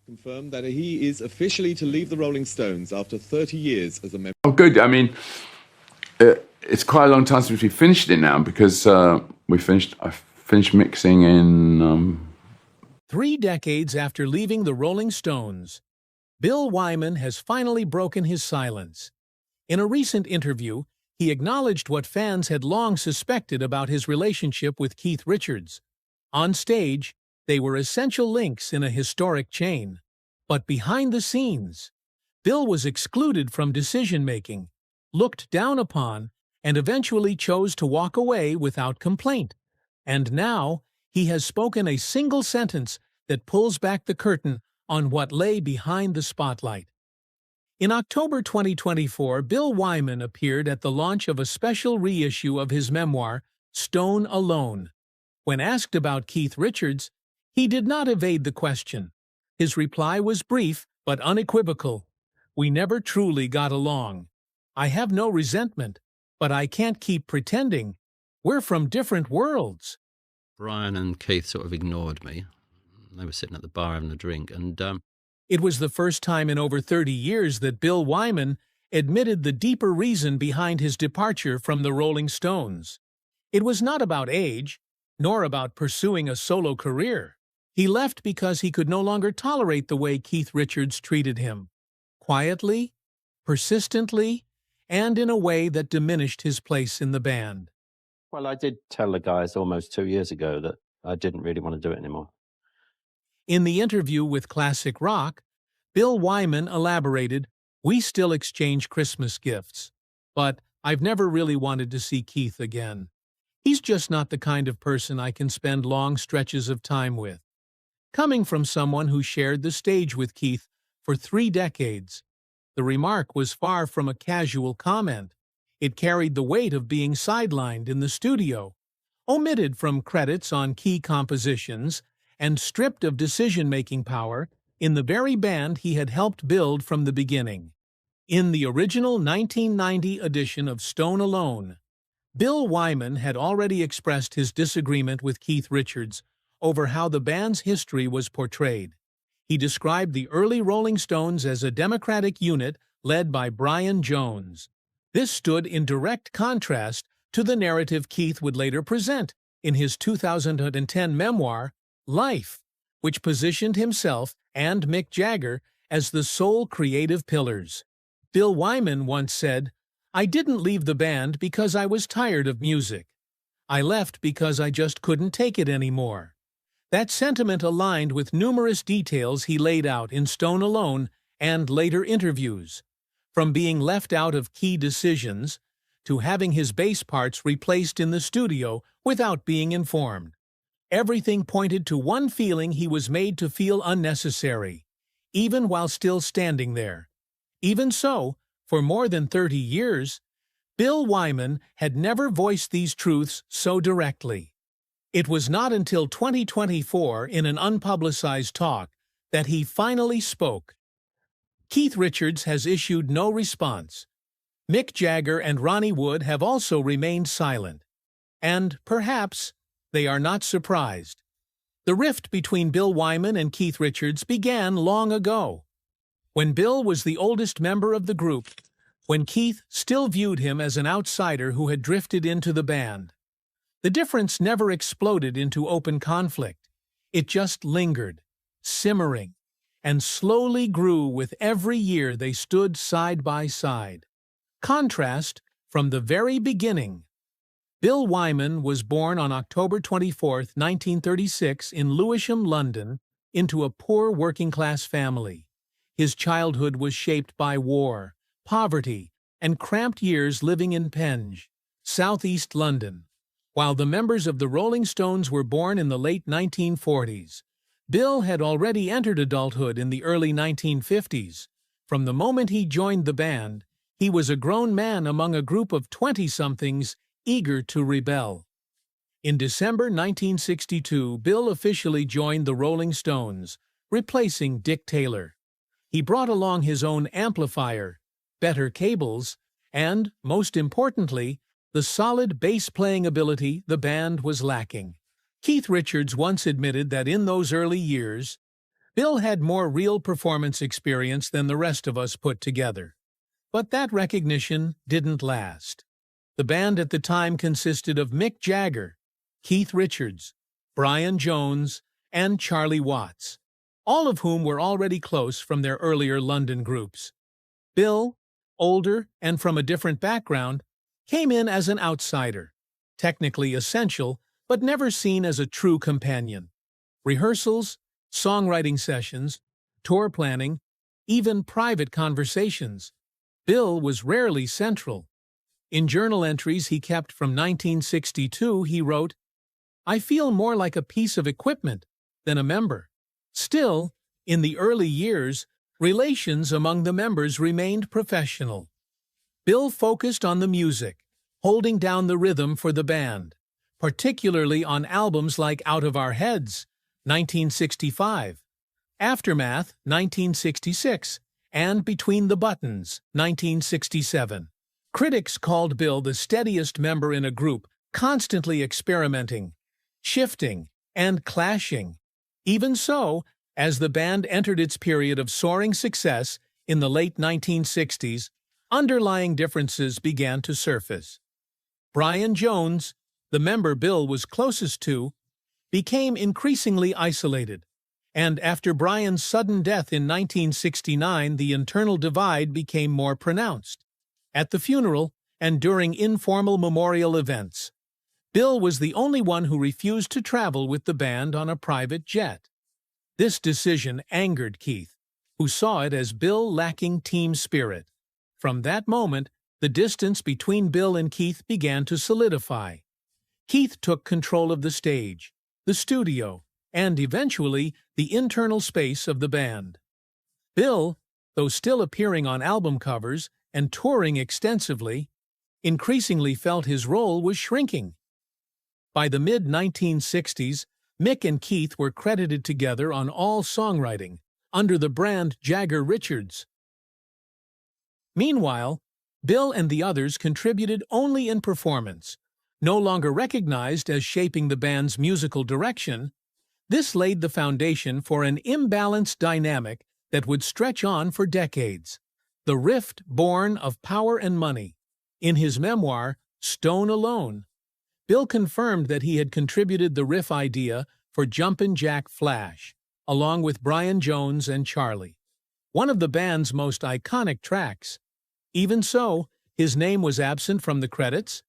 confirmed that he is officially to leave the Rolling Stones after 30 years as a member. Oh, good. I mean, it's quite a long time since we finished it now because I finished mixing in 3 decades after leaving the Rolling Stones, Bill Wyman has finally broken his silence. In a recent interview, he acknowledged what fans had long suspected about his relationship with Keith Richards. On stage, they were essential links in a historic chain. But behind the scenes, Bill was excluded from decision-making, looked down upon, and eventually chose to walk away without complaint. And now, he has spoken a single sentence that pulls back the curtain on what lay behind the spotlight. In October 2024, Bill Wyman appeared at the launch of a special reissue of his memoir, Stone Alone. When asked about Keith Richards, he did not evade the question. His reply was brief but unequivocal. "We never truly got along. I have no resentment, but I can't keep pretending. We're from different worlds." Brian and Keith sort of ignored me. They were sitting at the bar having a drink, and It was the first time in over 30 years that Bill Wyman admitted the deeper reason behind his departure from the Rolling Stones. It was not about age, nor about pursuing a solo career. He left because he could no longer tolerate the way Keith Richards treated him. Quietly, persistently, and in a way that diminished his place in the band. Well, I did tell the guys almost 2 years ago that I didn't really want to do it anymore. In the interview with Classic Rock, Bill Wyman elaborated, "We still exchange Christmas gifts, but I've never really wanted to see Keith again. He's just not the kind of person I can spend long stretches of time with." Coming from someone who shared the stage with Keith for 3 decades, the remark was far from a casual comment. It carried the weight of being sidelined in the studio, omitted from credits on key compositions, and stripped of decision-making power in the very band he had helped build from the beginning. In the original 1990 edition of Stone Alone, Bill Wyman had already expressed his disagreement with Keith Richards over how the band's history was portrayed. He described the early Rolling Stones as a democratic unit led by Brian Jones. This stood in direct contrast to the narrative Keith would later present in his 2010 memoir, Life, which positioned himself and Mick Jagger as the sole creative pillars. Bill Wyman once said, "I didn't leave the band because I was tired of music. I left because I just couldn't take it anymore." That sentiment aligned with numerous details he laid out in Stone Alone and later interviews, from being left out of key decisions to having his bass parts replaced in the studio without being informed. Everything pointed to one feeling: he was made to feel unnecessary, even while still standing there. Even so, for more than 30 years, Bill Wyman had never voiced these truths so directly. It was not until 2024, in an unpublicized talk, that he finally spoke. Keith Richards has issued no response. Mick Jagger and Ronnie Wood have also remained silent. And, perhaps, they are not surprised. The rift between Bill Wyman and Keith Richards began long ago, when Bill was the oldest member of the group, when Keith still viewed him as an outsider who had drifted into the band. The difference never exploded into open conflict. It just lingered, simmering, and slowly grew with every year they stood side by side. Contrast from the very beginning. Bill Wyman was born on October 24, 1936, in Lewisham, London, into a poor working-class family. His childhood was shaped by war, poverty, and cramped years living in Penge, southeast London. While the members of the Rolling Stones were born in the late 1940s, Bill had already entered adulthood in the early 1950s. From the moment he joined the band, he was a grown man among a group of 20-somethings eager to rebel. In December 1962, Bill officially joined the Rolling Stones, replacing Dick Taylor. He brought along his own amplifier, better cables, and, most importantly, the solid bass-playing ability the band was lacking. Keith Richards once admitted that in those early years, Bill had more real performance experience than the rest of us put together. But that recognition didn't last. The band at the time consisted of Mick Jagger, Keith Richards, Brian Jones, and Charlie Watts, all of whom were already close from their earlier London groups. Bill, older and from a different background, came in as an outsider, technically essential, but never seen as a true companion. Rehearsals, songwriting sessions, tour planning, even private conversations. Bill was rarely central. In journal entries he kept from 1962, he wrote, "I feel more like a piece of equipment than a member." Still, in the early years, relations among the members remained professional. Bill focused on the music, holding down the rhythm for the band, particularly on albums like Out of Our Heads, 1965, Aftermath, 1966, and Between the Buttons, 1967. Critics called Bill the steadiest member in a group, constantly experimenting, shifting, and clashing. Even so, as the band entered its period of soaring success in the late 1960s, underlying differences began to surface. Brian Jones, the member Bill was closest to, became increasingly isolated, and after Brian's sudden death in 1969, the internal divide became more pronounced. At the funeral and during informal memorial events, Bill was the only one who refused to travel with the band on a private jet. This decision angered Keith, who saw it as Bill lacking team spirit. From that moment, the distance between Bill and Keith began to solidify. Keith took control of the stage, the studio, and eventually the internal space of the band. Bill, though still appearing on album covers and touring extensively, increasingly felt his role was shrinking. By the mid-1960s, Mick and Keith were credited together on all songwriting, under the brand Jagger Richards. Meanwhile, Bill and the others contributed only in performance. No longer recognized as shaping the band's musical direction, this laid the foundation for an imbalanced dynamic that would stretch on for decades. The rift born of power and money. In his memoir, Stone Alone, Bill confirmed that he had contributed the riff idea for Jumpin' Jack Flash, along with Brian Jones and Charlie, one of the band's most iconic tracks. Even so, his name was absent from the credits.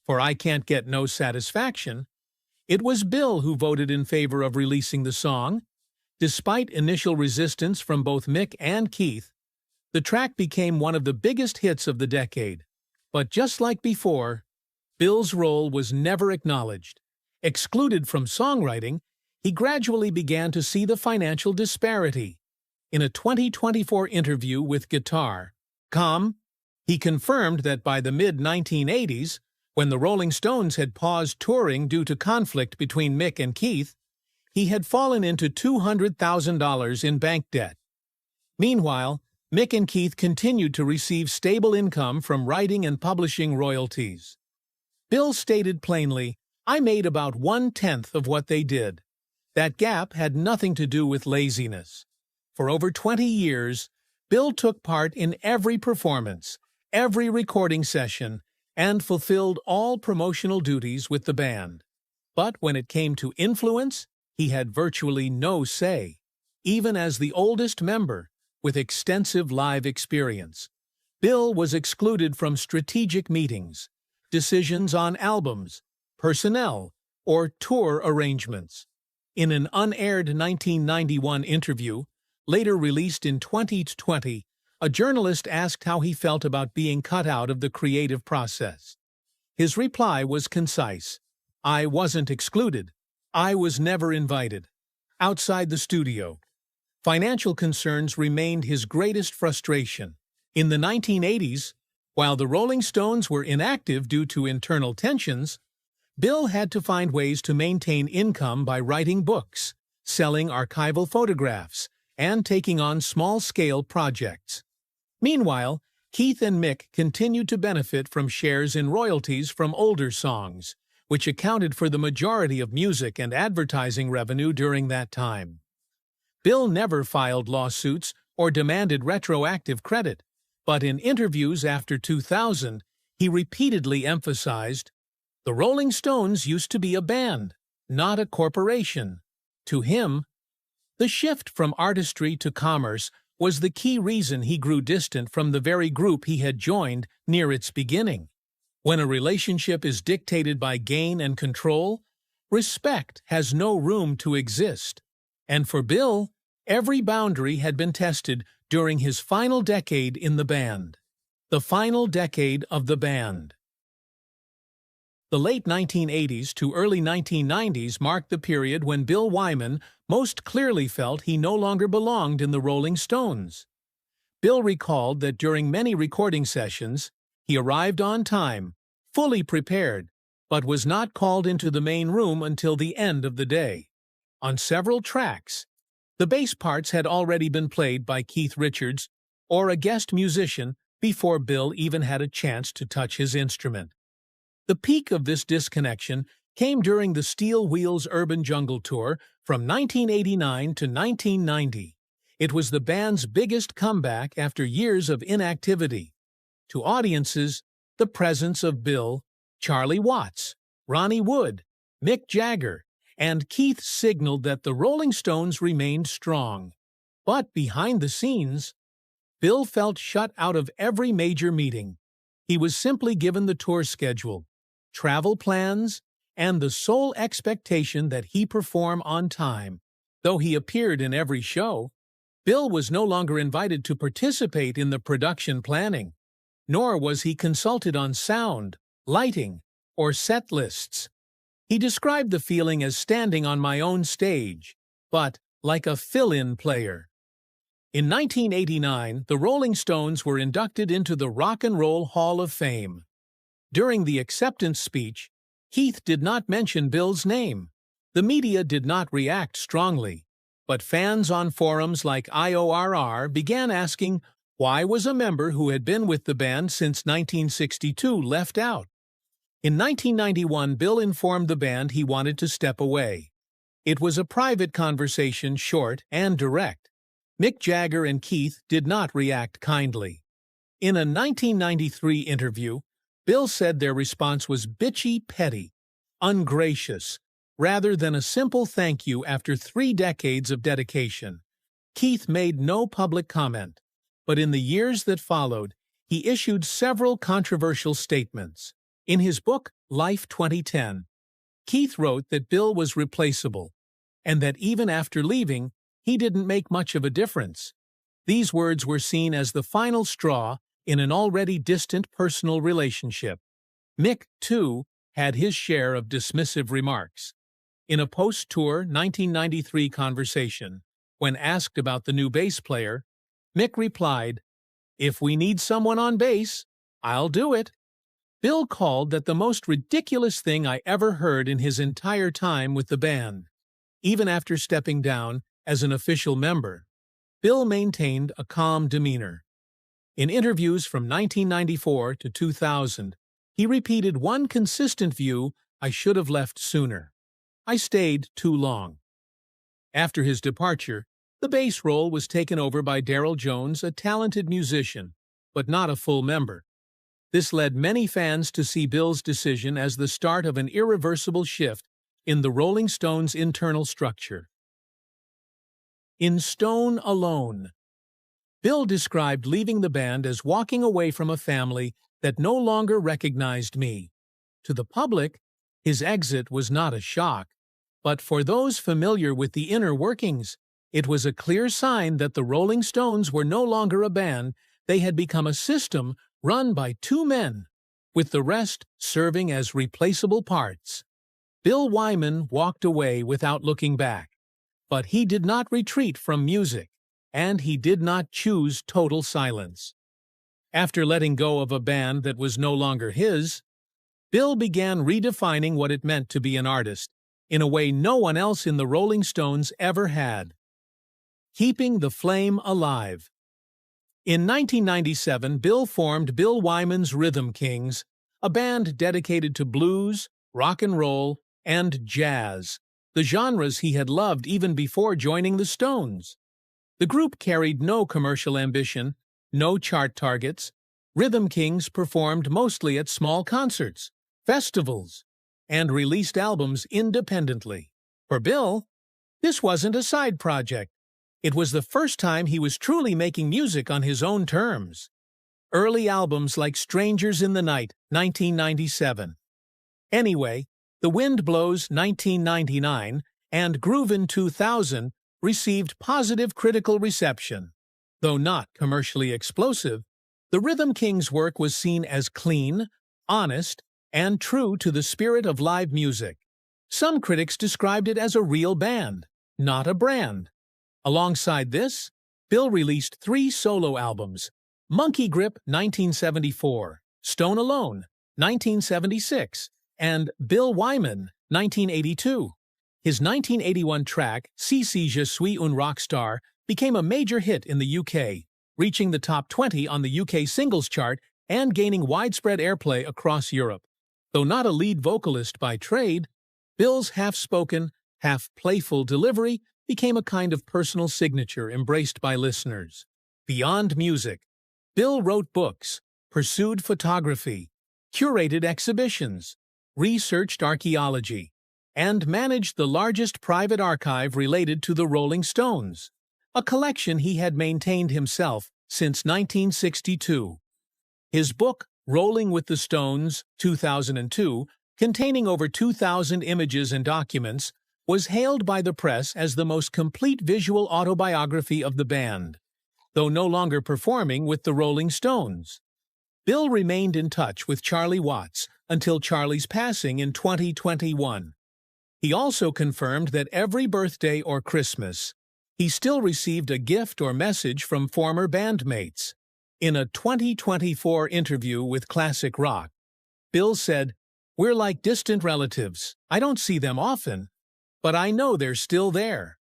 For I Can't Get No Satisfaction, it was Bill who voted in favor of releasing the song. Despite initial resistance from both Mick and Keith, the track became one of the biggest hits of the decade. But just like before, Bill's role was never acknowledged. Excluded from songwriting, he gradually began to see the financial disparity. In a 2024 interview with Guitar.com, he confirmed that by the mid-1980s, when the Rolling Stones had paused touring due to conflict between Mick and Keith, he had fallen into $200,000 in bank debt. Meanwhile, Mick and Keith continued to receive stable income from writing and publishing royalties. Bill stated plainly, "I made about 1/10 of what they did." That gap had nothing to do with laziness. For over 20 years, Bill took part in every performance, every recording session, and fulfilled all promotional duties with the band. But when it came to influence, he had virtually no say, even as the oldest member with extensive live experience. Bill was excluded from strategic meetings, decisions on albums, personnel, or tour arrangements. In an unaired 1991 interview, later released in 2020, a journalist asked how he felt about being cut out of the creative process. His reply was concise. "I wasn't excluded. I was never invited." Outside the studio, financial concerns remained his greatest frustration. In the 1980s, while the Rolling Stones were inactive due to internal tensions, Bill had to find ways to maintain income by writing books, selling archival photographs, and taking on small-scale projects. Meanwhile, Keith and Mick continued to benefit from shares in royalties from older songs, which accounted for the majority of music and advertising revenue during that time. Bill never filed lawsuits or demanded retroactive credit, but in interviews after 2000, he repeatedly emphasized, "The Rolling Stones used to be a band, not a corporation." To him, the shift from artistry to commerce was the key reason he grew distant from the very group he had joined near its beginning. When a relationship is dictated by gain and control, respect has no room to exist. And for Bill, every boundary had been tested during his final decade in the band. The final decade of the band. The late 1980s to early 1990s marked the period when Bill Wyman most clearly felt he no longer belonged in the Rolling Stones. Bill recalled that during many recording sessions, he arrived on time, fully prepared, but was not called into the main room until the end of the day. On several tracks, the bass parts had already been played by Keith Richards or a guest musician before Bill even had a chance to touch his instrument. The peak of this disconnection came during the Steel Wheels Urban Jungle Tour from 1989 to 1990. It was the band's biggest comeback after years of inactivity. To audiences, the presence of Bill, Charlie Watts, Ronnie Wood, Mick Jagger, and Keith signaled that the Rolling Stones remained strong. But behind the scenes, Bill felt shut out of every major meeting. He was simply given the tour schedule, travel plans, and the sole expectation that he perform on time. Though he appeared in every show, Bill was no longer invited to participate in the production planning, nor was he consulted on sound, lighting, or set lists. He described the feeling as standing on my own stage, but like a fill-in player. In 1989, the Rolling Stones were inducted into the Rock and Roll Hall of Fame. During the acceptance speech, Keith did not mention Bill's name. The media did not react strongly, but fans on forums like IORR began asking why was a member who had been with the band since 1962 left out. In 1991, Bill informed the band he wanted to step away. It was a private conversation, short and direct. Mick Jagger and Keith did not react kindly. In a 1993 interview, Bill said their response was bitchy, petty, ungracious, rather than a simple thank you after 3 decades of dedication. Keith made no public comment, but in the years that followed, he issued several controversial statements. In his book, Life 2010, Keith wrote that Bill was replaceable, and that even after leaving, he didn't make much of a difference. These words were seen as the final straw in an already distant personal relationship. Mick, too, had his share of dismissive remarks. In a post-tour 1993 conversation, when asked about the new bass player, Mick replied, "If we need someone on bass, I'll do it." Bill called that the most ridiculous thing I ever heard in his entire time with the band. Even after stepping down as an official member, Bill maintained a calm demeanor. In interviews from 1994 to 2000, he repeated one consistent view: I should have left sooner. I stayed too long. After his departure, the bass role was taken over by Darryl Jones, a talented musician, but not a full member. This led many fans to see Bill's decision as the start of an irreversible shift in the Rolling Stones' internal structure. In Stone Alone, Bill described leaving the band as walking away from a family that no longer recognized me. To the public, his exit was not a shock, but for those familiar with the inner workings, it was a clear sign that the Rolling Stones were no longer a band. They had become a system run by 2 men, with the rest serving as replaceable parts. Bill Wyman walked away without looking back, but he did not retreat from music, and he did not choose total silence. After letting go of a band that was no longer his, Bill began redefining what it meant to be an artist, in a way no one else in the Rolling Stones ever had. Keeping the flame alive. In 1997, Bill formed Bill Wyman's Rhythm Kings, a band dedicated to blues, rock and roll, and jazz. the genres he had loved even before joining the Stones. The group carried no commercial ambition, no chart targets. Rhythm Kings performed mostly at small concerts, festivals, and released albums independently. For Bill, this wasn't a side project. It was the first time he was truly making music on his own terms. Early albums like Strangers in the Night, 1997. Anyway, The Wind Blows, 1999, and Groovin' 2000 received positive critical reception. Though not commercially explosive, the Rhythm Kings' work was seen as clean, honest, and true to the spirit of live music. Some critics described it as a real band, not a brand. Alongside this, Bill released 3 solo albums: Monkey Grip, 1974, Stone Alone, 1976, and Bill Wyman, 1982. His 1981 track, Si Si Je Suis Un Rockstar, became a major hit in the UK, reaching the top 20 on the UK singles chart and gaining widespread airplay across Europe. Though not a lead vocalist by trade, Bill's half-spoken, half-playful delivery became a kind of personal signature embraced by listeners. Beyond music, Bill wrote books, pursued photography, curated exhibitions, researched archaeology, and managed the largest private archive related to the Rolling Stones, a collection he had maintained himself since 1962. His book, Rolling with the Stones, 2002, containing over 2,000 images and documents, was hailed by the press as the most complete visual autobiography of the band. Though no longer performing with the Rolling Stones, Bill remained in touch with Charlie Watts until Charlie's passing in 2021. He also confirmed that every birthday or Christmas, he still received a gift or message from former bandmates. In a 2024 interview with Classic Rock, Bill said, "We're like distant relatives. I don't see them often, but I know they're still there."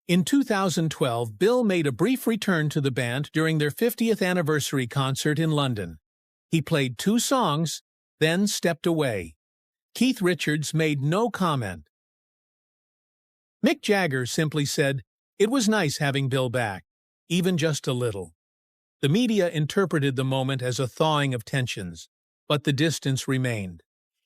In 2012, Bill made a brief return to the band during their 50th anniversary concert in London. He played 2 songs, then stepped away. Keith Richards made no comment. Mick Jagger simply said, "It was nice having Bill back, even just a little." The media interpreted the moment as a thawing of tensions, but the distance remained.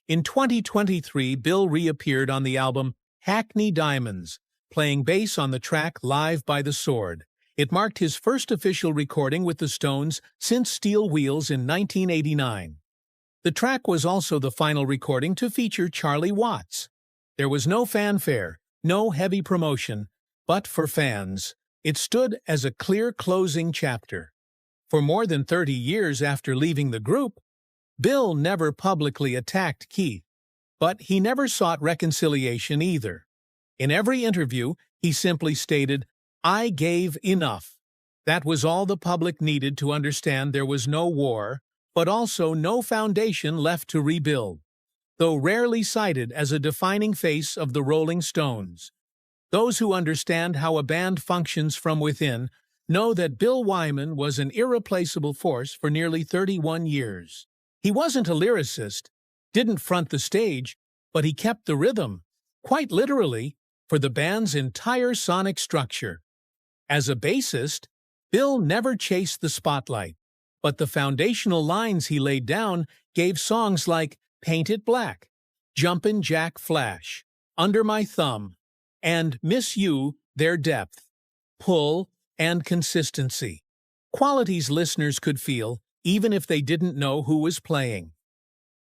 In 2023, Bill reappeared on the album Hackney Diamonds, playing bass on the track Live by the Sword. It marked his first official recording with the Stones since Steel Wheels in 1989. The track was also the final recording to feature Charlie Watts. There was no fanfare, no heavy promotion, but for fans, it stood as a clear closing chapter. For more than 30 years after leaving the group, Bill never publicly attacked Keith, but he never sought reconciliation either. In every interview, he simply stated, "I gave enough." That was all the public needed to understand there was no war, but also no foundation left to rebuild. Though rarely cited as a defining face of the Rolling Stones, those who understand how a band functions from within know that Bill Wyman was an irreplaceable force for nearly 31 years. He wasn't a lyricist, didn't front the stage, but he kept the rhythm, quite literally, for the band's entire sonic structure. As a bassist, Bill never chased the spotlight, but the foundational lines he laid down gave songs like Paint It Black, Jumpin' Jack Flash, Under My Thumb, and Miss You their depth, pull, and consistency. Qualities listeners could feel, even if they didn't know who was playing.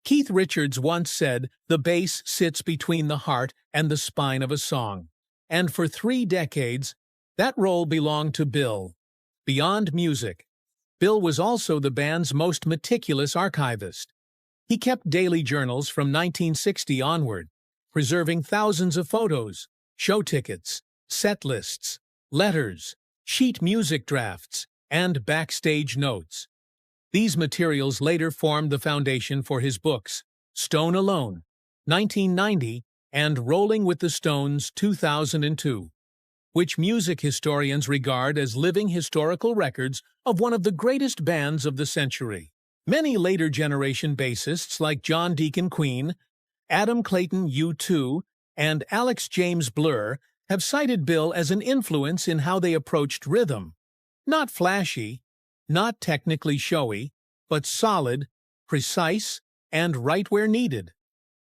Keith Richards once said, "The bass sits between the heart and the spine of a song," and for 3 decades, that role belonged to Bill. Beyond music, Bill was also the band's most meticulous archivist. He kept daily journals from 1960 onward, preserving thousands of photos, show tickets, set lists, letters, sheet music drafts, and backstage notes. These materials later formed the foundation for his books, Stone Alone, 1990, and Rolling with the Stones, 2002, which music historians regard as living historical records of one of the greatest bands of the century. Many later generation bassists like John Deacon Queen, Adam Clayton U2, and Alex James Blur have cited Bill as an influence in how they approached rhythm. Not flashy, not technically showy, but solid, precise, and right where needed.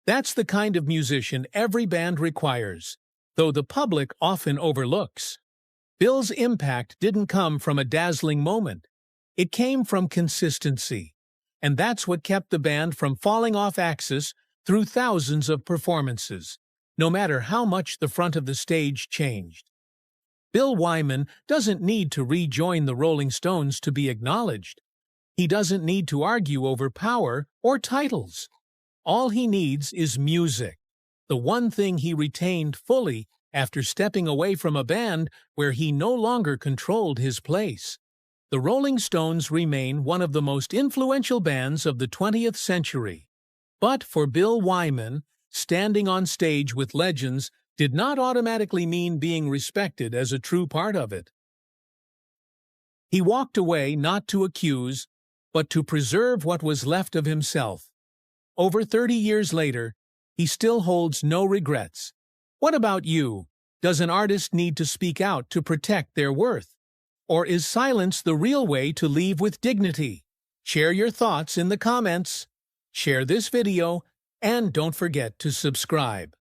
That's the kind of musician every band requires, though the public often overlooks. Bill's impact didn't come from a dazzling moment. It came from consistency, and that's what kept the band from falling off axis through thousands of performances, no matter how much the front of the stage changed. Bill Wyman doesn't need to rejoin the Rolling Stones to be acknowledged. He doesn't need to argue over power or titles. All he needs is music, the one thing he retained fully after stepping away from a band where he no longer controlled his place. The Rolling Stones remain one of the most influential bands of the 20th century. But for Bill Wyman, standing on stage with legends did not automatically mean being respected as a true part of it. He walked away not to accuse, but to preserve what was left of himself. Over 30 years later, he still holds no regrets. What about you? Does an artist need to speak out to protect their worth? Or is silence the real way to leave with dignity? Share your thoughts in the comments. Share this video, and don't forget to subscribe.